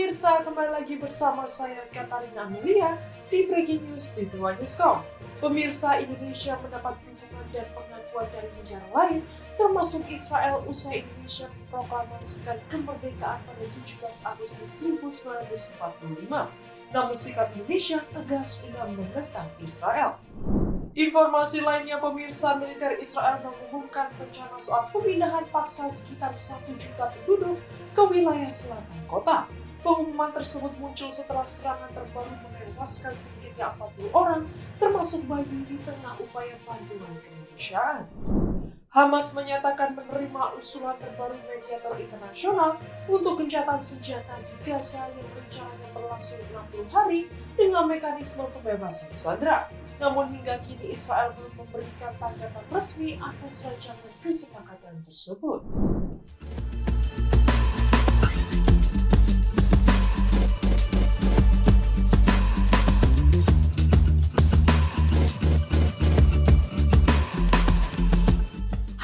Pemirsa, kembali lagi bersama saya Katarina Amelia di Breaking News TV1news.com. Pemirsa, Indonesia mendapat dukungan dan pengakuan dari negara lain, termasuk Israel, usai Indonesia memproklamasikan kemerdekaan pada 17 Agustus 1945. Namun sikap Indonesia tegas dengan menentang Israel. Informasi lainnya, pemirsa, militer Israel mengumumkan rencana soal pemindahan paksa sekitar 1 juta penduduk ke wilayah selatan kota. Pengumuman tersebut muncul setelah serangan terbaru menewaskan sedikitnya 40 orang, termasuk bayi, di tengah upaya bantuan kemanusiaan. Hamas menyatakan menerima usulan terbaru mediator internasional untuk gencatan senjata di Gaza yang rencananya berlangsung 60 hari dengan mekanisme pembebasan sandera. Namun hingga kini Israel belum memberikan tanggapan resmi atas rancangan kesepakatan tersebut.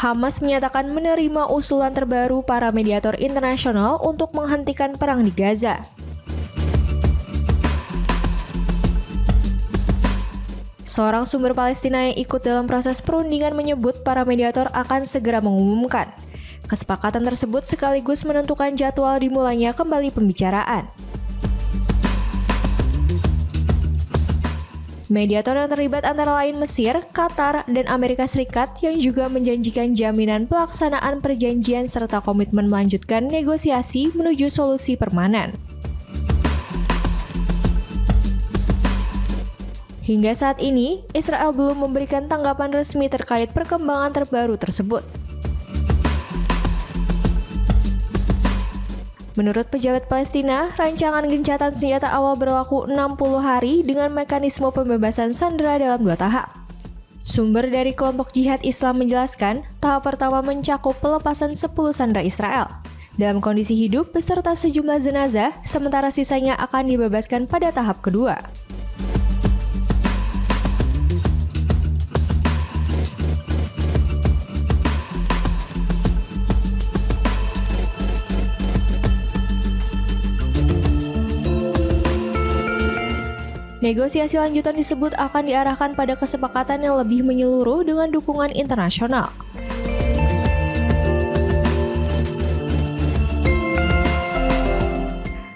Hamas menyatakan menerima usulan terbaru para mediator internasional untuk menghentikan perang di Gaza. Seorang sumber Palestina yang ikut dalam proses perundingan menyebut para mediator akan segera mengumumkan. Kesepakatan tersebut sekaligus menentukan jadwal dimulainya kembali pembicaraan. Mediator yang terlibat antara lain Mesir, Qatar, dan Amerika Serikat yang juga menjanjikan jaminan pelaksanaan perjanjian serta komitmen melanjutkan negosiasi menuju solusi permanen. Hingga saat ini, Israel belum memberikan tanggapan resmi terkait perkembangan terbaru tersebut. Menurut pejabat Palestina, rancangan gencatan senjata awal berlaku 60 hari dengan mekanisme pembebasan sandera dalam 2 tahap. Sumber dari kelompok jihad Islam menjelaskan, tahap pertama mencakup pelepasan 10 sandera Israel dalam kondisi hidup beserta sejumlah jenazah, sementara sisanya akan dibebaskan pada tahap kedua. Negosiasi lanjutan disebut akan diarahkan pada kesepakatan yang lebih menyeluruh dengan dukungan internasional.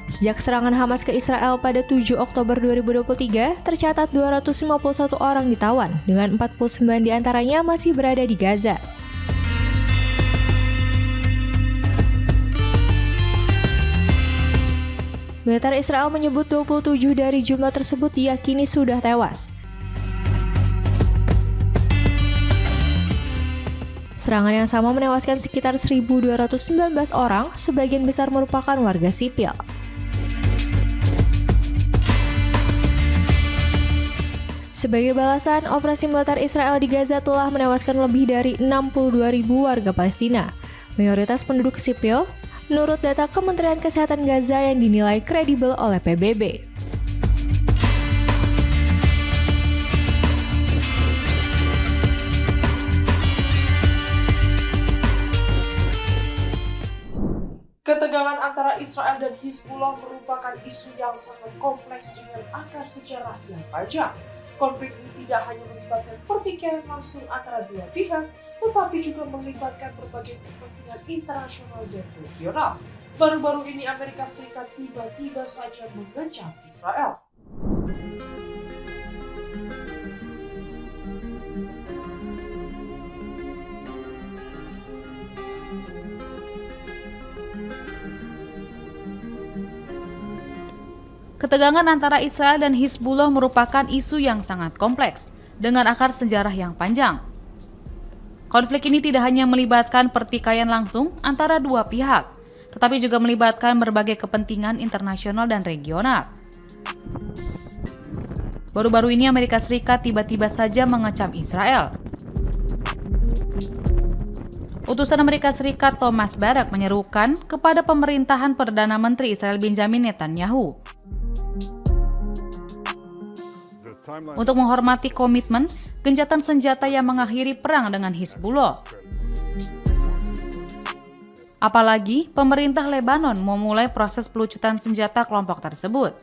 Sejak serangan Hamas ke Israel pada 7 Oktober 2023, tercatat 251 orang ditawan, dengan 49 diantaranya masih berada di Gaza. Militer Israel menyebut 27 dari jumlah tersebut diyakini sudah tewas. Serangan yang sama menewaskan sekitar 1.219 orang, sebagian besar merupakan warga sipil. Sebagai balasan, operasi militer Israel di Gaza telah menewaskan lebih dari 62.000 warga Palestina, mayoritas penduduk sipil, menurut data Kementerian Kesehatan Gaza yang dinilai kredibel oleh PBB. Ketegangan antara Israel dan Hizbullah merupakan isu yang sangat kompleks dengan akar sejarah yang panjang. Konflik ini tidak hanya melibatkan pertikaian langsung antara dua pihak, tetapi juga melibatkan berbagai kepentingan internasional dan regional. Baru-baru ini Amerika Serikat tiba-tiba saja mengancam Israel. Ketegangan antara Israel dan Hizbullah merupakan isu yang sangat kompleks, dengan akar sejarah yang panjang. Konflik ini tidak hanya melibatkan pertikaian langsung antara dua pihak, tetapi juga melibatkan berbagai kepentingan internasional dan regional. Baru-baru ini Amerika Serikat tiba-tiba saja mengecam Israel. Utusan Amerika Serikat Thomas Barak menyerukan kepada pemerintahan Perdana Menteri Israel Benjamin Netanyahu untuk menghormati komitmen gencatan senjata yang mengakhiri perang dengan Hizbullah. Apalagi pemerintah Lebanon memulai proses pelucutan senjata kelompok tersebut.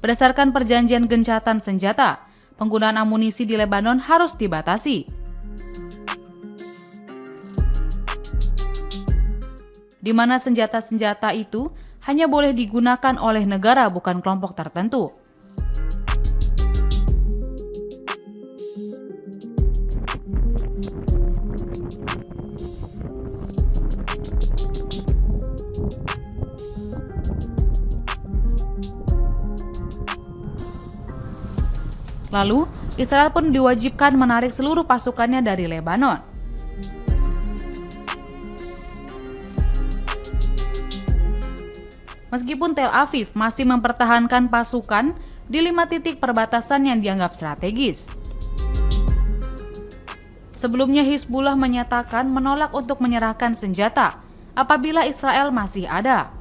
Berdasarkan perjanjian gencatan senjata, penggunaan amunisi di Lebanon harus dibatasi. Di mana senjata-senjata itu hanya boleh digunakan oleh negara bukan kelompok tertentu. Lalu, Israel pun diwajibkan menarik seluruh pasukannya dari Lebanon. Meskipun Tel Aviv masih mempertahankan pasukan di 5 titik perbatasan yang dianggap strategis. Sebelumnya Hizbullah menyatakan menolak untuk menyerahkan senjata apabila Israel masih ada.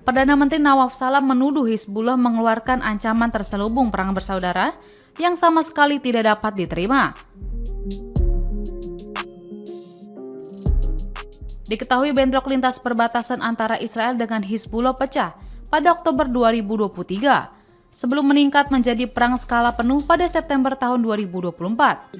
Perdana Menteri Nawaf Salam menuduh Hizbullah mengeluarkan ancaman terselubung perang bersaudara yang sama sekali tidak dapat diterima. Diketahui bentrok lintas perbatasan antara Israel dengan Hizbullah pecah pada Oktober 2023, sebelum meningkat menjadi perang skala penuh pada September tahun 2024.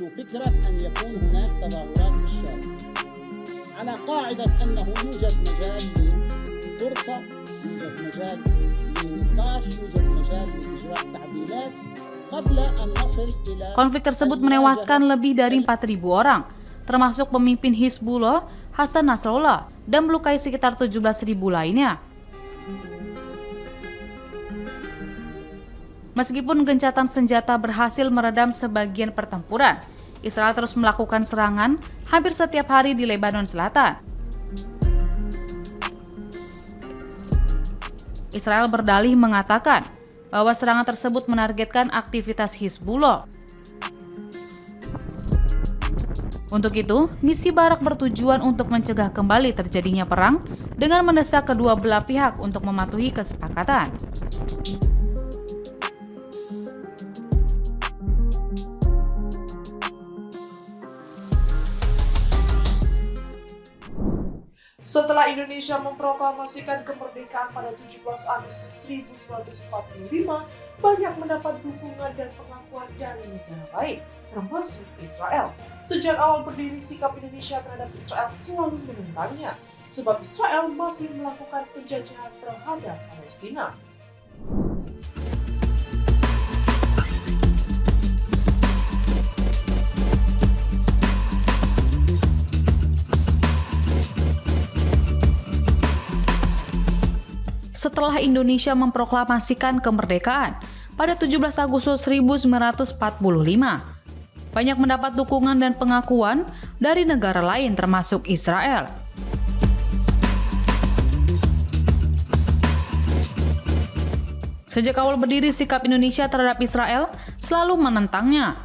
Konflik tersebut menewaskan lebih dari 4.000 orang, termasuk pemimpin Hizbullah Hassan Nasrallah, dan melukai sekitar 17.000 lainnya. Meskipun gencatan senjata berhasil meredam sebagian pertempuran, Israel terus melakukan serangan hampir setiap hari di Lebanon Selatan. Israel berdalih mengatakan bahwa serangan tersebut menargetkan aktivitas Hizbullah. Untuk itu, misi Barak bertujuan untuk mencegah kembali terjadinya perang dengan mendesak kedua belah pihak untuk mematuhi kesepakatan. Setelah Indonesia memproklamasikan kemerdekaan pada 17 Agustus 1945, banyak mendapat dukungan dan pengakuan dari negara lain, termasuk Israel. Sejak awal berdiri, sikap Indonesia terhadap Israel selalu menentangnya, sebab Israel masih melakukan penjajahan terhadap Palestina. Setelah Indonesia memproklamasikan kemerdekaan pada 17 Agustus 1945, banyak mendapat dukungan dan pengakuan dari negara lain termasuk Israel. Sejak awal berdiri, sikap Indonesia terhadap Israel selalu menentangnya.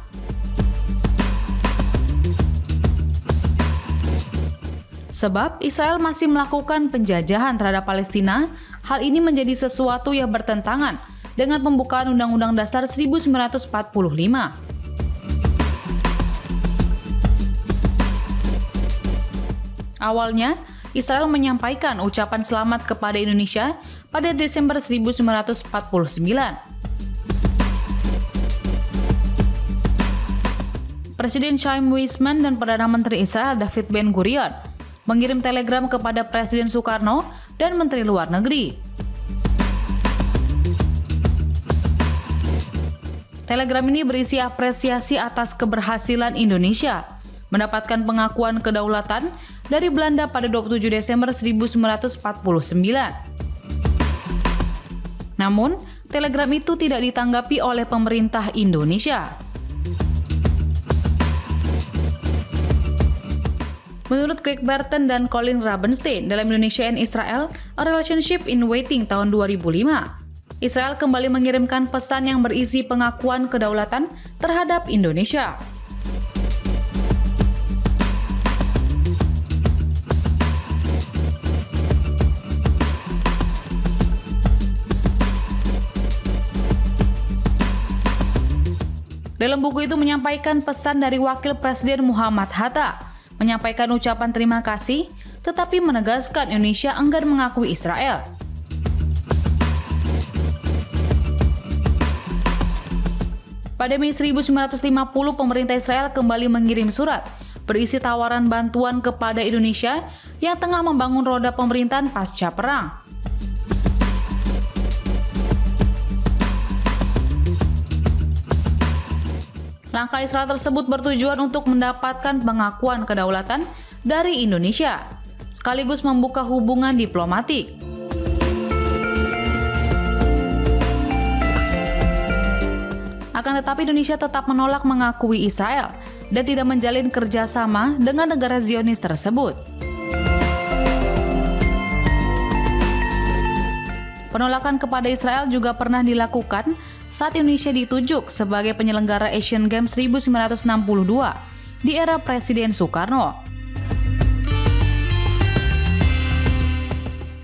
Sebab Israel masih melakukan penjajahan terhadap Palestina, hal ini menjadi sesuatu yang bertentangan dengan pembukaan Undang-Undang Dasar 1945. Awalnya, Israel menyampaikan ucapan selamat kepada Indonesia pada Desember 1949. Presiden Chaim Weizmann dan Perdana Menteri Israel David Ben-Gurion mengirim telegram kepada Presiden Soekarno dan Menteri Luar Negeri. Telegram ini berisi apresiasi atas keberhasilan Indonesia mendapatkan pengakuan kedaulatan dari Belanda pada 27 Desember 1949. Namun, telegram itu tidak ditanggapi oleh pemerintah Indonesia. Menurut Greg Barton dan Colin Rabenstein dalam Indonesia and Israel, A Relationship in Waiting tahun 2005, Israel kembali mengirimkan pesan yang berisi pengakuan kedaulatan terhadap Indonesia. Dalam buku itu menyampaikan pesan dari Wakil Presiden Muhammad Hatta, menyampaikan ucapan terima kasih, tetapi menegaskan Indonesia enggan mengakui Israel. Pada Mei 1950, pemerintah Israel kembali mengirim surat berisi tawaran bantuan kepada Indonesia yang tengah membangun roda pemerintahan pasca perang. Langkah Israel tersebut bertujuan untuk mendapatkan pengakuan kedaulatan dari Indonesia, sekaligus membuka hubungan diplomatik. Akan tetapi Indonesia tetap menolak mengakui Israel dan tidak menjalin kerjasama dengan negara Zionis tersebut. Penolakan kepada Israel juga pernah dilakukan saat Indonesia ditunjuk sebagai penyelenggara Asian Games 1962 di era Presiden Soekarno.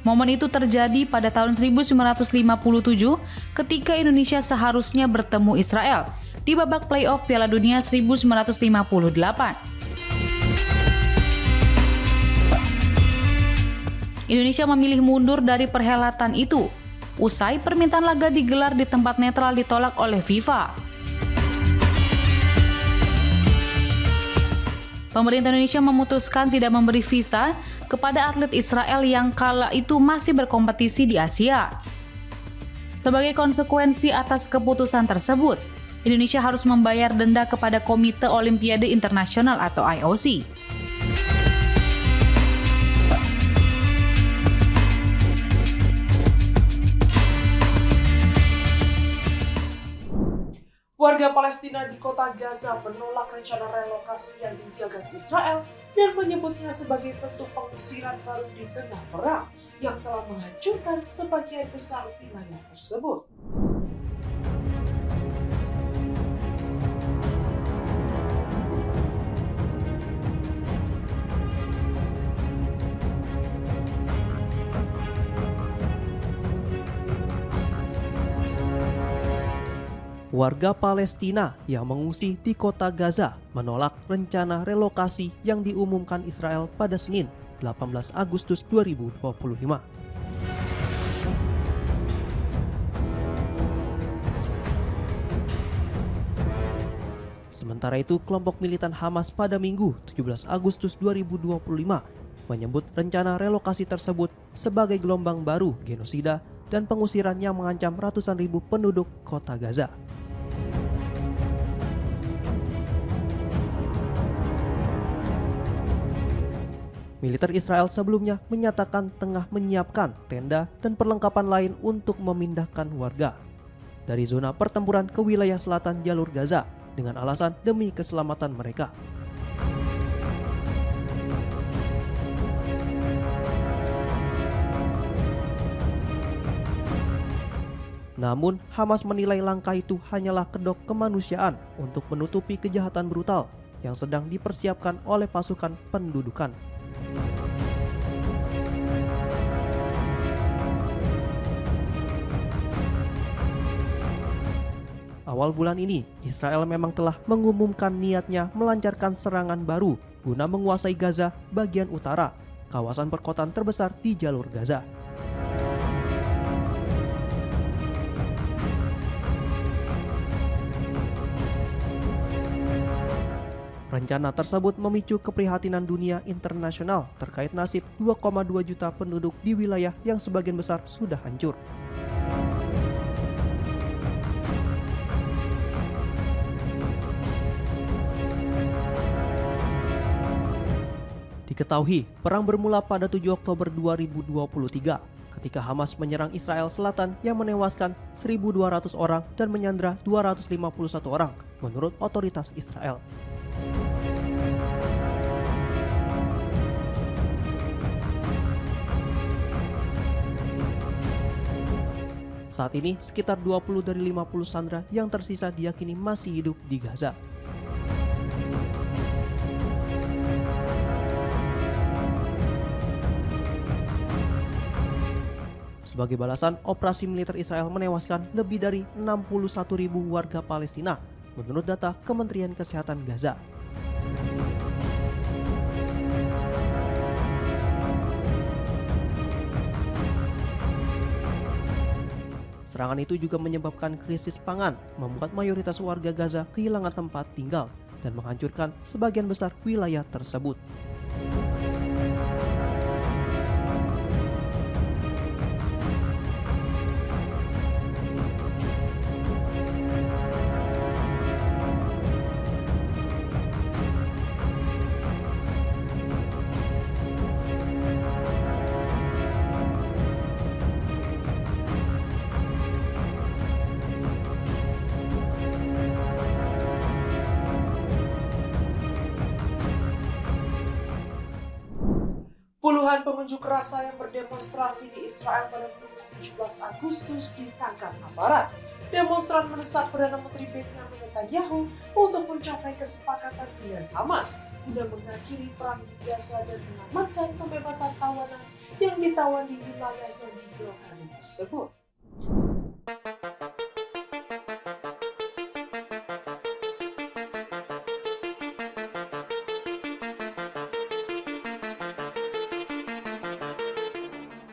Momen itu terjadi pada tahun 1957 ketika Indonesia seharusnya bertemu Israel di babak playoff Piala Dunia 1958. Indonesia memilih mundur dari perhelatan itu, usai permintaan laga digelar di tempat netral ditolak oleh FIFA. Pemerintah Indonesia memutuskan tidak memberi visa kepada atlet Israel yang kala itu masih berkompetisi di Asia. Sebagai konsekuensi atas keputusan tersebut, Indonesia harus membayar denda kepada Komite Olimpiade Internasional atau IOC. Warga Palestina di kota Gaza menolak rencana relokasi yang digagas Israel dan menyebutnya sebagai bentuk pengusiran baru di tengah perang yang telah menghancurkan sebagian besar wilayah tersebut. Warga Palestina yang mengungsi di kota Gaza menolak rencana relokasi yang diumumkan Israel pada Senin, 18 Agustus 2025. Sementara itu, kelompok militan Hamas pada Minggu, 17 Agustus 2025 menyebut rencana relokasi tersebut sebagai gelombang baru genosida dan pengusiran yang mengancam ratusan ribu penduduk kota Gaza. Militer Israel sebelumnya menyatakan tengah menyiapkan tenda dan perlengkapan lain untuk memindahkan warga dari zona pertempuran ke wilayah selatan jalur Gaza dengan alasan demi keselamatan mereka. Namun, Hamas menilai langkah itu hanyalah kedok kemanusiaan untuk menutupi kejahatan brutal yang sedang dipersiapkan oleh pasukan pendudukan. Awal bulan ini, Israel memang telah mengumumkan niatnya melancarkan serangan baru guna menguasai Gaza bagian utara, kawasan perkotaan terbesar di jalur Gaza. Rencana tersebut memicu keprihatinan dunia internasional terkait nasib 2,2 juta penduduk di wilayah yang sebagian besar sudah hancur. Diketahui, perang bermula pada 7 Oktober 2023 ketika Hamas menyerang Israel Selatan yang menewaskan 1.200 orang dan menyandra 251 orang menurut otoritas Israel. Saat ini, sekitar 20 dari 50 sandera yang tersisa diyakini masih hidup di Gaza. Sebagai balasan, operasi militer Israel menewaskan lebih dari 61.000 warga Palestina menurut data Kementerian Kesehatan Gaza. Serangan itu juga menyebabkan krisis pangan, membuat mayoritas warga Gaza kehilangan tempat tinggal dan menghancurkan sebagian besar wilayah tersebut. Puluhan pengunjuk rasa yang berdemonstrasi di Israel pada Minggu 17 Agustus ditangkap aparat. Demonstran mendesak Perdana Menteri Benjamin Netanyahu untuk mencapai kesepakatan dengan Hamas guna mengakhiri perang di Gaza dan mengamankan pembebasan tawanan yang ditawan di wilayah yang diblokade tersebut.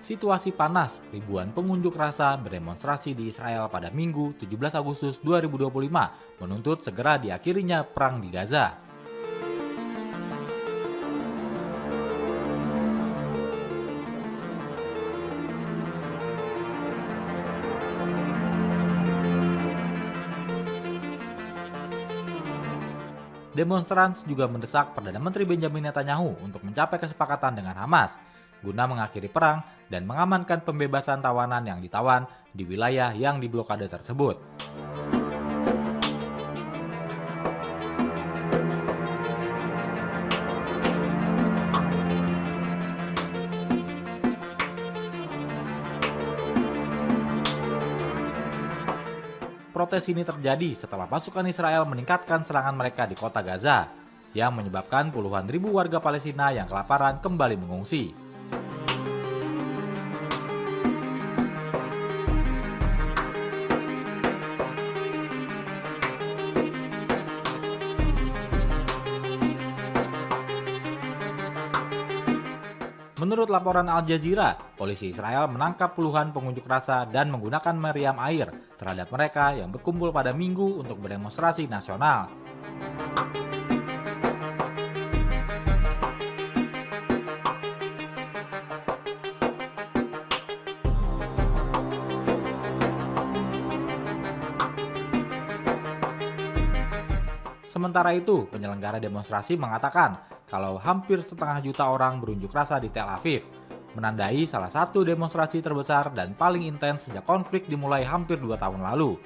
Situasi panas, ribuan pengunjuk rasa berdemonstrasi di Israel pada Minggu 17 Agustus 2025 menuntut segera diakhirinya perang di Gaza. Demonstran juga mendesak Perdana Menteri Benjamin Netanyahu untuk mencapai kesepakatan dengan Hamas guna mengakhiri perang dan mengamankan pembebasan tawanan yang ditawan di wilayah yang diblokade tersebut. Protes ini terjadi setelah pasukan Israel meningkatkan serangan mereka di kota Gaza, yang menyebabkan puluhan ribu warga Palestina yang kelaparan kembali mengungsi. Menurut laporan Al Jazeera, polisi Israel menangkap puluhan pengunjuk rasa dan menggunakan meriam air terhadap mereka yang berkumpul pada Minggu untuk berdemonstrasi nasional. Sementara itu, penyelenggara demonstrasi mengatakan kalau hampir setengah juta orang berunjuk rasa di Tel Aviv, menandai salah satu demonstrasi terbesar dan paling intens sejak konflik dimulai hampir 2 tahun lalu.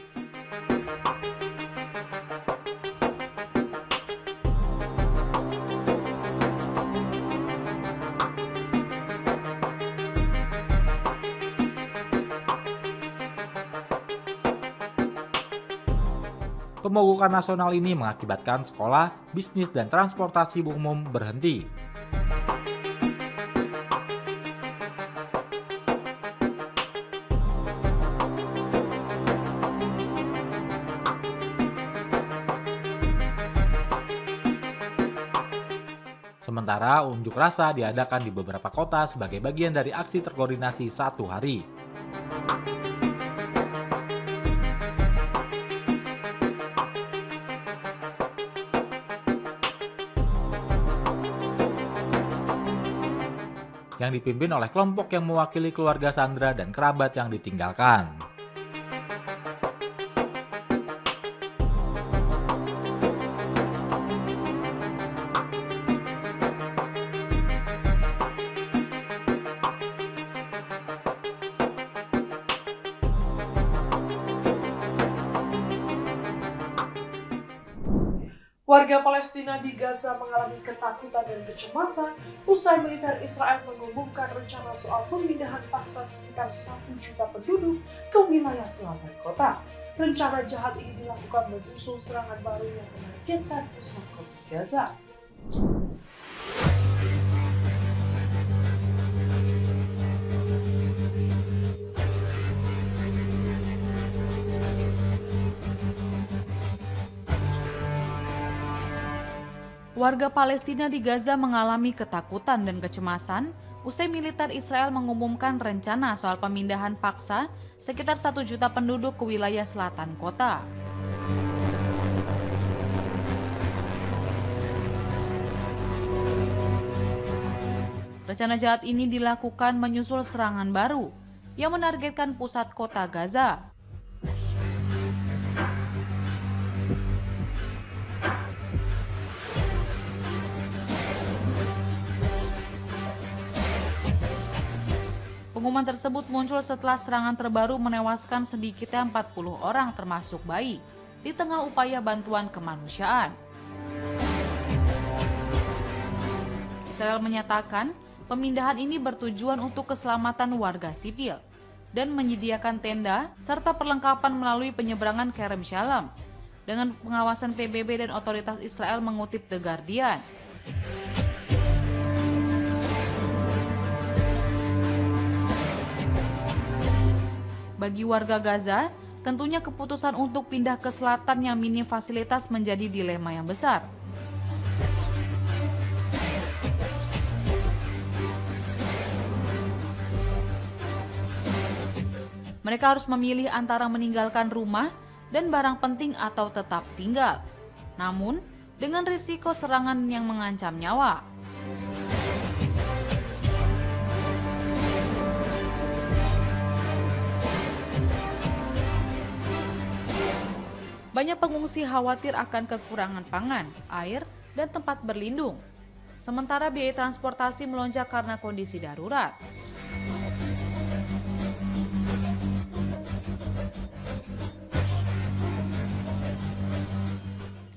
Pemogokan nasional ini mengakibatkan sekolah, bisnis, dan transportasi umum berhenti. Sementara unjuk rasa diadakan di beberapa kota sebagai bagian dari aksi terkoordinasi 1 hari. Yang dipimpin oleh kelompok yang mewakili keluarga Sandra dan kerabat yang ditinggalkan. Warga Palestina di Gaza mengalami ketakutan dan kecemasan usai militer Israel mengumumkan rencana soal pemindahan paksa sekitar 1 juta penduduk ke wilayah selatan kota. Rencana jahat ini dilakukan menyusul serangan baru yang menargetkan pusat kota Gaza. Warga Palestina di Gaza mengalami ketakutan dan kecemasan usai militer Israel mengumumkan rencana soal pemindahan paksa sekitar 1 juta penduduk ke wilayah selatan kota. Rencana jahat ini dilakukan menyusul serangan baru yang menargetkan pusat kota Gaza. Pengumuman tersebut muncul setelah serangan terbaru menewaskan sedikitnya 40 orang termasuk bayi di tengah upaya bantuan kemanusiaan. Israel menyatakan pemindahan ini bertujuan untuk keselamatan warga sipil dan menyediakan tenda serta perlengkapan melalui penyeberangan Kerem Shalom dengan pengawasan PBB dan otoritas Israel, mengutip The Guardian. Bagi warga Gaza, tentunya keputusan untuk pindah ke selatan yang minim fasilitas menjadi dilema yang besar. Mereka harus memilih antara meninggalkan rumah dan barang penting atau tetap tinggal. Namun, dengan risiko serangan yang mengancam nyawa. Banyak pengungsi khawatir akan kekurangan pangan, air, dan tempat berlindung. Sementara biaya transportasi melonjak karena kondisi darurat.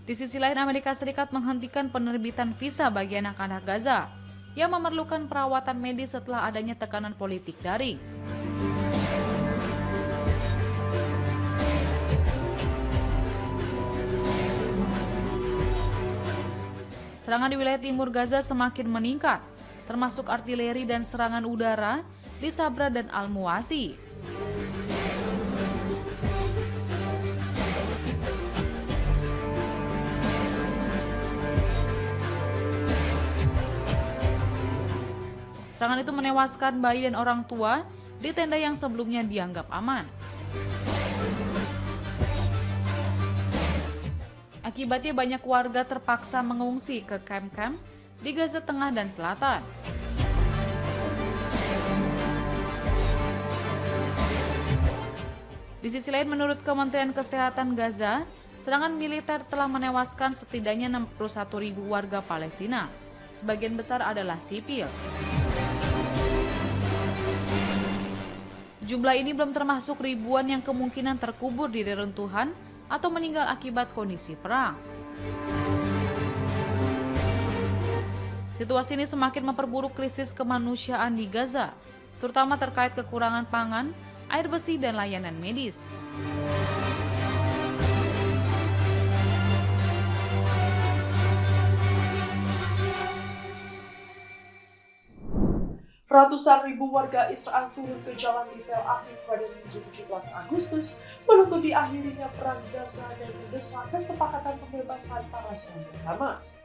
Di sisi lain, Amerika Serikat menghentikan penerbitan visa bagi anak-anak Gaza yang memerlukan perawatan medis setelah adanya tekanan politik daring. Serangan di wilayah timur Gaza semakin meningkat, termasuk artileri dan serangan udara di Sabra dan Al-Muwasi. Serangan itu menewaskan bayi dan orang tua di tenda yang sebelumnya dianggap aman. Akibatnya banyak warga terpaksa mengungsi ke kamp-kamp di Gaza Tengah dan Selatan. Di sisi lain, menurut Kementerian Kesehatan Gaza, serangan militer telah menewaskan setidaknya 61.000 warga Palestina. Sebagian besar adalah sipil. Jumlah ini belum termasuk ribuan yang kemungkinan terkubur di reruntuhan atau meninggal akibat kondisi perang. Situasi ini semakin memperburuk krisis kemanusiaan di Gaza, terutama terkait kekurangan pangan, air bersih, dan layanan medis. Ratusan ribu warga Israel turun ke jalan di Tel Aviv pada Minggu 17 Agustus menuntut diakhirinya perang Gaza dan mendesak kesepakatan pembebasan para sandera Hamas.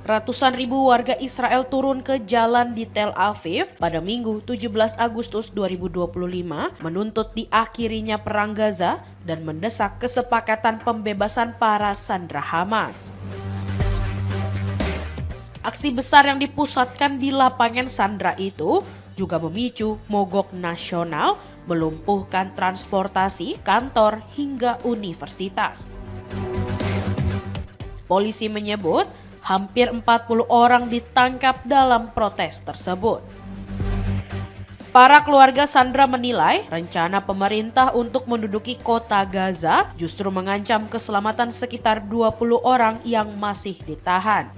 Ratusan ribu warga Israel turun ke jalan di Tel Aviv pada Minggu 17 Agustus 2025 menuntut diakhirinya perang Gaza dan mendesak kesepakatan pembebasan para sandera Hamas. Aksi besar yang dipusatkan di lapangan sandera itu juga memicu mogok nasional, melumpuhkan transportasi, kantor, hingga universitas. Polisi menyebut hampir 40 orang ditangkap dalam protes tersebut. Para keluarga sandera menilai rencana pemerintah untuk menduduki kota Gaza justru mengancam keselamatan sekitar 20 orang yang masih ditahan.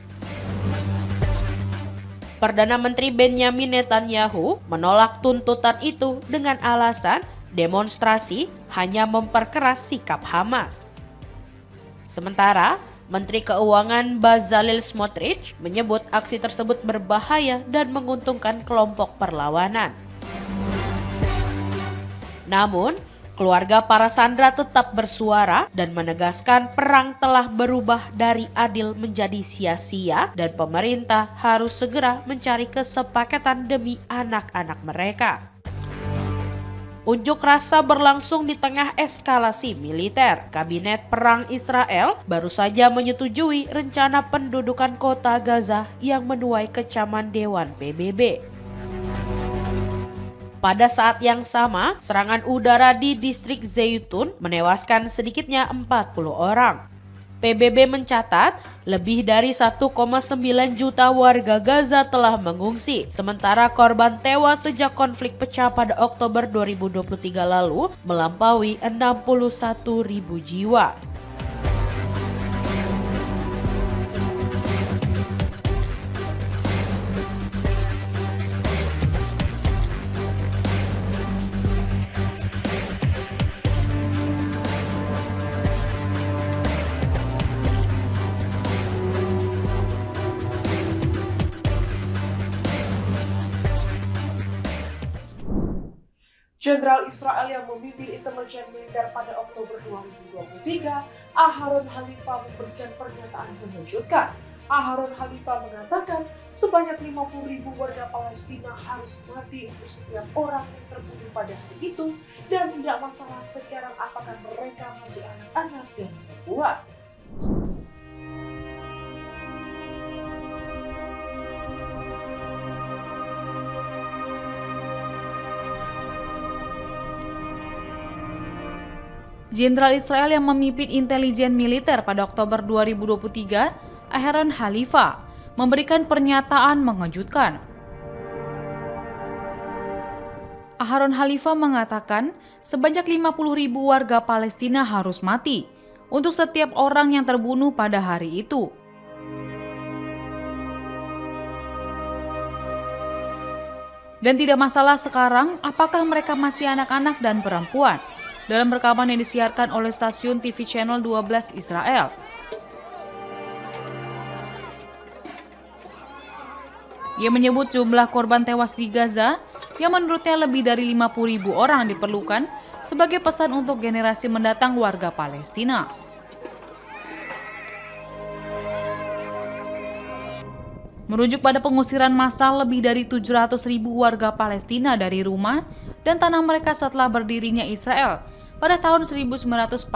Perdana Menteri Benjamin Netanyahu menolak tuntutan itu dengan alasan Demonstrasi hanya memperkeras sikap Hamas. Sementara, Menteri Keuangan Bezalel Smotrich menyebut aksi tersebut berbahaya dan menguntungkan kelompok perlawanan. Namun, keluarga para sandera tetap bersuara dan menegaskan perang telah berubah dari adil menjadi sia-sia dan pemerintah harus segera mencari kesepakatan demi anak-anak mereka. Unjuk rasa berlangsung di tengah eskalasi militer. Kabinet Perang Israel baru saja menyetujui rencana pendudukan kota Gaza yang menuai kecaman Dewan PBB. Pada saat yang sama, serangan udara di distrik Zeitun menewaskan sedikitnya 40 orang. PBB mencatat lebih dari 1,9 juta warga Gaza telah mengungsi, sementara korban tewas sejak konflik pecah pada Oktober 2023 lalu melampaui 61.000 jiwa. Jenderal Israel yang memimpin intelijen militer pada Oktober 2023, Aharon Halifa memberikan pernyataan mengejutkan. Aharon Halifa mengatakan sebanyak 50.000 warga Palestina harus mati untuk setiap orang yang terbunuh pada hari itu, dan tidak masalah sekarang apakah mereka masih anak-anak dan perempuan. Jenderal Israel yang memimpin intelijen militer pada Oktober 2023, Aharon Halifa, memberikan pernyataan mengejutkan. Aharon Halifa mengatakan sebanyak 50.000 warga Palestina harus mati untuk setiap orang yang terbunuh pada hari itu. Dan tidak masalah sekarang apakah mereka masih anak-anak dan perempuan. Dalam rekaman yang disiarkan oleh stasiun TV Channel 12 Israel. Ia menyebut jumlah korban tewas di Gaza yang menurutnya lebih dari 50.000 orang diperlukan sebagai pesan untuk generasi mendatang warga Palestina. Merujuk pada pengusiran massal lebih dari 700.000 warga Palestina dari rumah dan tanah mereka setelah berdirinya Israel pada tahun 1948.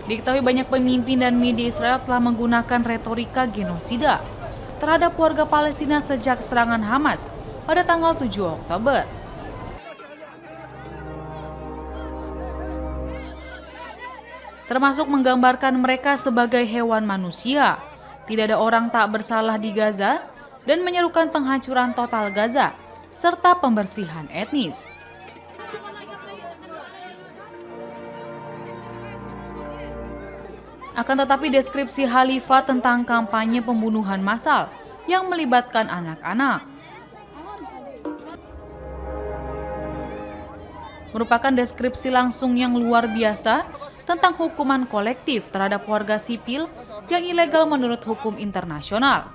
Diketahui banyak pemimpin dan media Israel telah menggunakan retorika genosida terhadap warga Palestina sejak serangan Hamas pada tanggal 7 Oktober. Termasuk menggambarkan mereka sebagai hewan manusia. Tidak ada orang tak bersalah di Gaza dan menyerukan penghancuran total Gaza serta pembersihan etnis. Akan tetapi deskripsi Halifa tentang kampanye pembunuhan massal yang melibatkan anak-anak merupakan deskripsi langsung yang luar biasa tentang hukuman kolektif terhadap warga sipil yang ilegal menurut hukum internasional.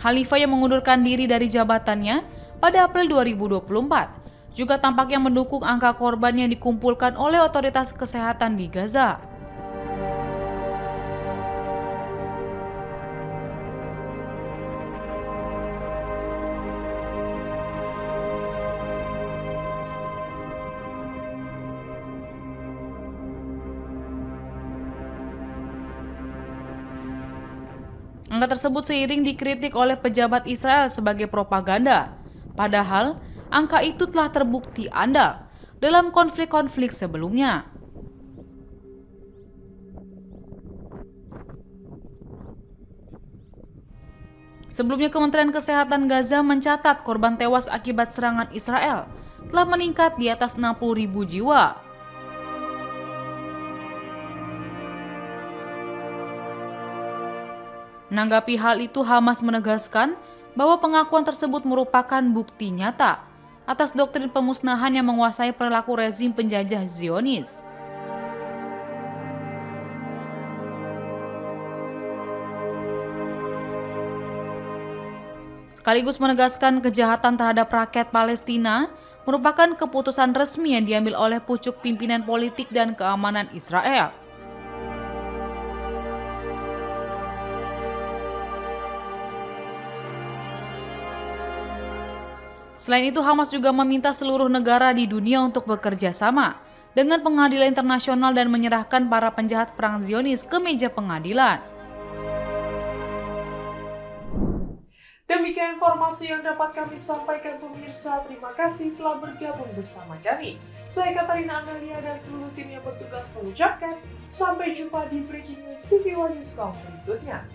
Halifa yang mengundurkan diri dari jabatannya pada April 2024 juga tampaknya mendukung angka korban yang dikumpulkan oleh otoritas kesehatan di Gaza. Angka tersebut seiring dikritik oleh pejabat Israel sebagai propaganda. Padahal, angka itu telah terbukti andal dalam konflik-konflik sebelumnya. Sebelumnya, Kementerian Kesehatan Gaza mencatat korban tewas akibat serangan Israel telah meningkat di atas 60.000 jiwa. Menanggapi hal itu, Hamas menegaskan bahwa pengakuan tersebut merupakan bukti nyata atas doktrin pemusnahan yang menguasai perilaku rezim penjajah Zionis. Sekaligus menegaskan kejahatan terhadap rakyat Palestina merupakan keputusan resmi yang diambil oleh pucuk pimpinan politik dan keamanan Israel. Selain itu, Hamas juga meminta seluruh negara di dunia untuk bekerja sama dengan pengadilan internasional dan menyerahkan para penjahat perang Zionis ke meja pengadilan. Demikian informasi yang dapat kami sampaikan pemirsa. Terima kasih telah bergabung bersama kami. Saya Katarina Amelia dan seluruh tim yang bertugas mengucapkan sampai jumpa di Breaking News TV One Newscom berikutnya.